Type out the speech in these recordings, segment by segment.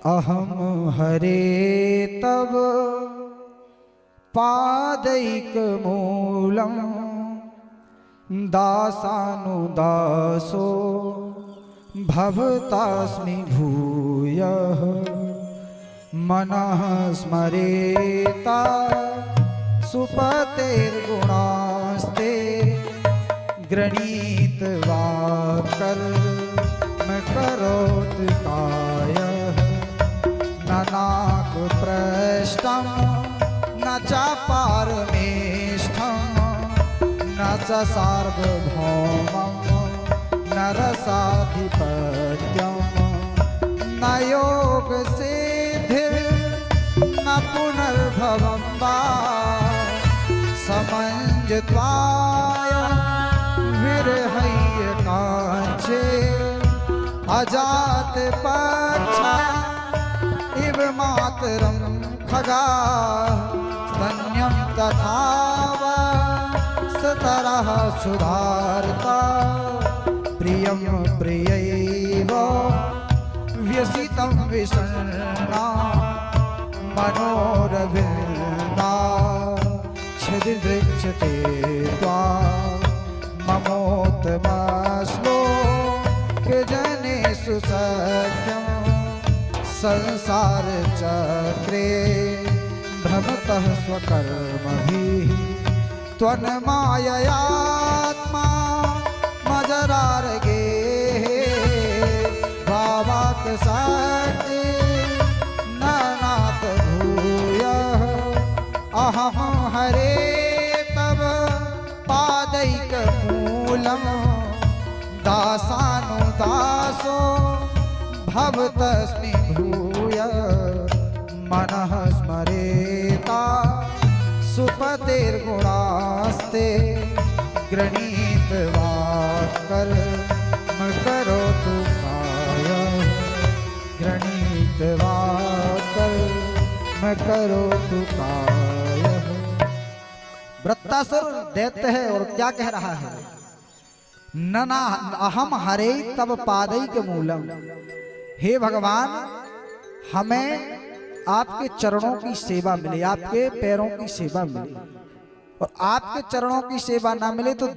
अहम हरे तव पादैक मूलम दासानुदासो भवतास्मि भूयः मनः स्मरेता सुपतेर्गुणास्ते गृणीत्वा कर्म करोतु कायः न नाकपृष्ठं न च पारमेष्ठं न च सार्वभौमं न रसाधिपत्यं न योगसिद्धिर् न पुनर्भवं वा समञ्जत्वाय विरहय्य काञ्चे अजात पक्षा इव मातरं खगा स्तन्यं तथा वा सतरः सुधारता प्रियं प्रियैव व्यसितं विषण्णा मनोरविन्दा छिदिदृक्षते त्वा ममोत्तमश्लोकजनेषु सख्यं संसार चक्रे भ्रमतः स्वकर्मभिः त्वन्माययात्मा मजरार्गे भावात् शक्ति न नाथ भूयः अहं हरे तव पादैक मूलम दासानुदासो भवतस्मि भूयः मनः स्मरेता सुपतेर्गुणास्ते गृणीत्वा कर्म करोतु कायः गृणीत्वा कर्म करोतु कायः। वृत्तासुर दैत्य है और क्या कह रहा है? नना अहम हरे तब पादैक मूलम। हे भगवान, हमें आपके चरणों की सेवा मिले, आपके पैरों की सेवा मिले, और आपके चरणों की सेवा ना मिले तो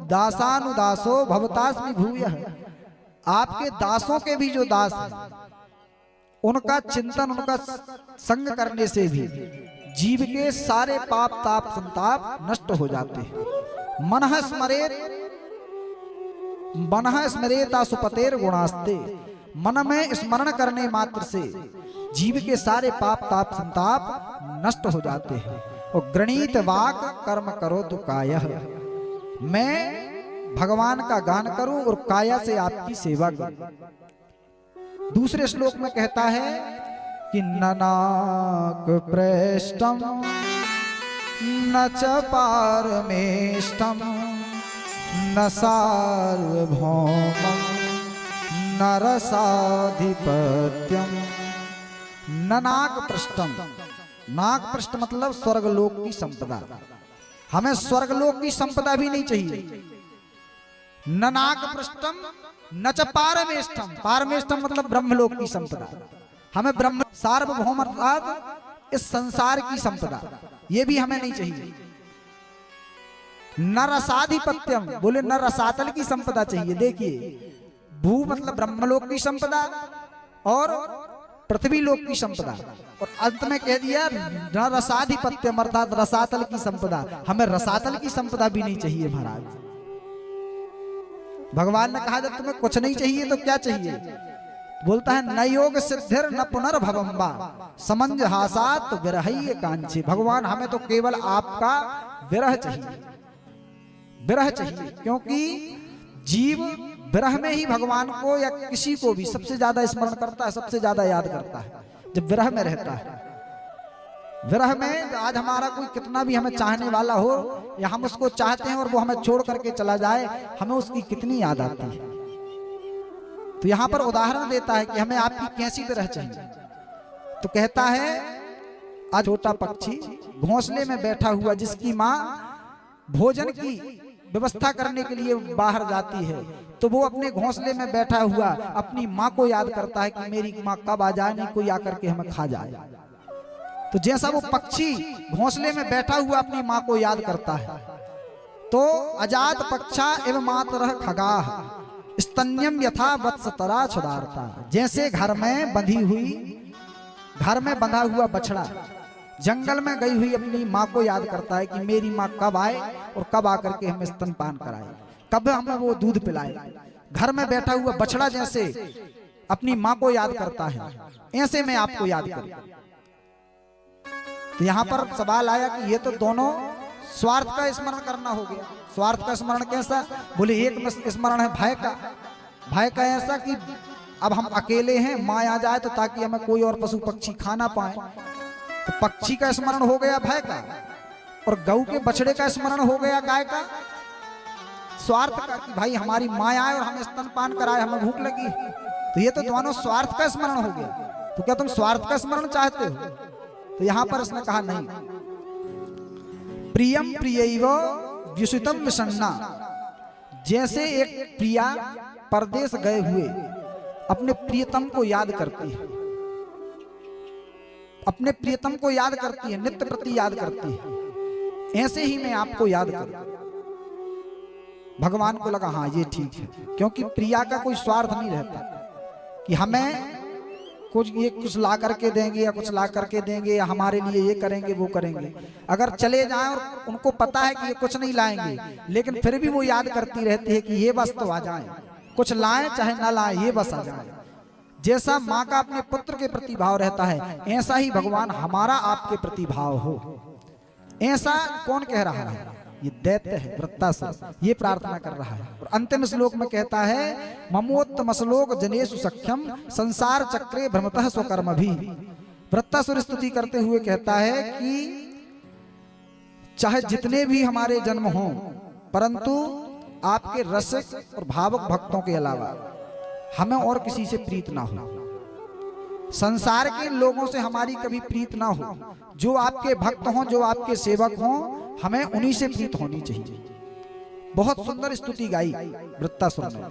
दासानुदासो भवतास्मि भूयः। आपके दासों के भी जो दास हैं, उनका चिंतन, उनका संग करने से भी जीव के सारे पाप ताप संताप नष्ट हो जाते हैं। मनः स्मरेता सुपतेर गुणास्ते। मन में स्मरण करने मात्र से जीव के सारे पाप ताप संताप नष्ट हो जाते हैं। और गृणीत वाक कर्म करो तो कायः। मैं भगवान का गान करूं और काया से आपकी सेवा करूं। दूसरे श्लोक में कहता है कि ननाक प्रेष्टम न च पारमेष्ठम न सार्वभौमं न रसाधिपत्यम ननाक पृष्ठम। नाग पृष्ठ मतलब स्वर्गलोक की संपदा। हमें स्वर्गलोक की संपदा भी नहीं चाहिए। ननाक पृष्ठम न च पारमेष्ठम। पारमेष्ठम मतलब ब्रह्मलोक की संपदा। हमें ब्रह्म सार्वभौम अर्थात इस संसार की संपदा, ये भी हमें नहीं चाहिए। न रसाधिपत्यम, बोले न रसातल की संपदा चाहिए। देखिए, भू मतलब ब्रह्मलोक की संपदा और पृथ्वी लोक की संपदा, और अंत में कह दिया न रसाधिपत्यम अर्थात रसातल की संपदा। हमें रसातल की संपदा भी नहीं चाहिए महाराज। भगवान ने कहा जब तुम्हें कुछ नहीं चाहिए तो क्या चाहिए? बोलता है न योग सिद्धिर न पुनर्भवम वा समंजहासात विरहय्य कांचे। भगवान, हमें तो केवल आपका विरह चाहिए, विरह चाहिए। क्योंकि जीव विरह में ही भगवान को या किसी को भी सबसे ज्यादा स्मरण करता है, सबसे ज्यादा याद करता है जब विरह में रहता है। विरह में आज हमारा कोई कितना भी हमें चाहने वाला हो या हम उसको चाहते हैं और वो हमें छोड़ करके चला जाए, हमें उसकी कितनी याद आती है। तो यहाँ पर उदाहरण देता है कि हमें आपकी कैसी विरह चाहिए। तो कहता है छोटा पक्षी घोंसले में बैठा हुआ जिसकी माँ भोजन की व्यवस्था करने के लिए बाहर जाती है तो वो अपने घोंसले में बैठा हुआ अपनी माँ को याद करता है कि मेरी माँ कब आ जाए, नहीं कोई आकर के हमें खा जाए। तो जैसा वो पक्षी घोंसले में बैठा हुआ अपनी माँ को याद करता है, तो अजात पक्षा एवं मातरः खगाः स्तन्यम यथा वत्सतरा छुदारता। जैसे घर में बंधा हुआ बछड़ा जंगल में गई हुई अपनी माँ को याद करता है कि मेरी माँ कब आए और कब आकर के हमें स्तनपान कराए, कब हमें वो दूध पिलाए। घर में बैठा हुआ बछड़ा जैसे अपनी माँ को याद करता है, ऐसे मैं आपको याद करूं। तो यहाँ पर सवाल आया कि ये तो दोनों स्वार्थ का स्मरण करना हो गया। स्वार्थ का स्मरण कैसा? बोले एक स्मरण है भय का। भय का ऐसा कि अब हम अकेले हैं, माँ आ जाए तो ताकि हमें कोई और पशु पक्षी खा ना पाए, तो पक्षी का स्मरण हो गया भय का, और गऊ के बछड़े का स्मरण हो गया गाय का स्वार्थ का कि भाई हमारी माँ आए और हमें स्तनपान कराए, हमें भूख लगी। तो ये तो दोनों स्वार्थ का स्मरण हो गया। तो क्या तुम स्वार्थ का स्मरण चाहते हो? तो यहां पर इसने कहा नहीं, प्रियम प्रियैव व्युषितम विषण्णा। जैसे एक प्रिया परदेश गए हुए अपने प्रियतम को याद करती है, अपने प्रियतम को याद करती है, नित्य प्रति याद करती है, ऐसे ही मैं आपको याद करूं। भगवान को लगा हाँ ये ठीक है, क्योंकि प्रिया का कोई स्वार्थ नहीं रहता कि हमें कुछ ला करके देंगे या कुछ ला करके देंगे या हमारे लिए ये करेंगे वो करेंगे। अगर चले जाएं और उनको पता है कि ये कुछ नहीं लाएंगे, लेकिन फिर भी वो याद करती रहती है कि ये बस तो आ जाए, कुछ लाएं चाहे ना लाएं, ये बस आ जाए। जैसा माँ का अपने पुत्र के प्रति भाव रहता है, ऐसा ही भगवान हमारा आपके प्रति भाव हो। ऐसा कौन कह रहा है? ये दैत्य है वृत्तासुर, ये प्रार्थना कर रहा है। और अंतिम श्लोक में कहता है ममोत्तम श्लोक जनेषु सख्यम संसार चक्रे भ्रमतः स्वकर्म भी। वृत्तासुर स्तुति करते हुए कहता है कि चाहे जितने भी हमारे जन्म हों, परंतु आपके रसिक और भावुक भक्तों के अलावा हमें और किसी से प्रीत ना हो, संसार के लोगों से हमारी कभी प्रीत ना हो। जो आपके भक्त हों, जो आपके सेवक हों, हमें उन्हीं से प्रीत होनी चाहिए। बहुत सुंदर स्तुति गाई वृत्तासुर ने।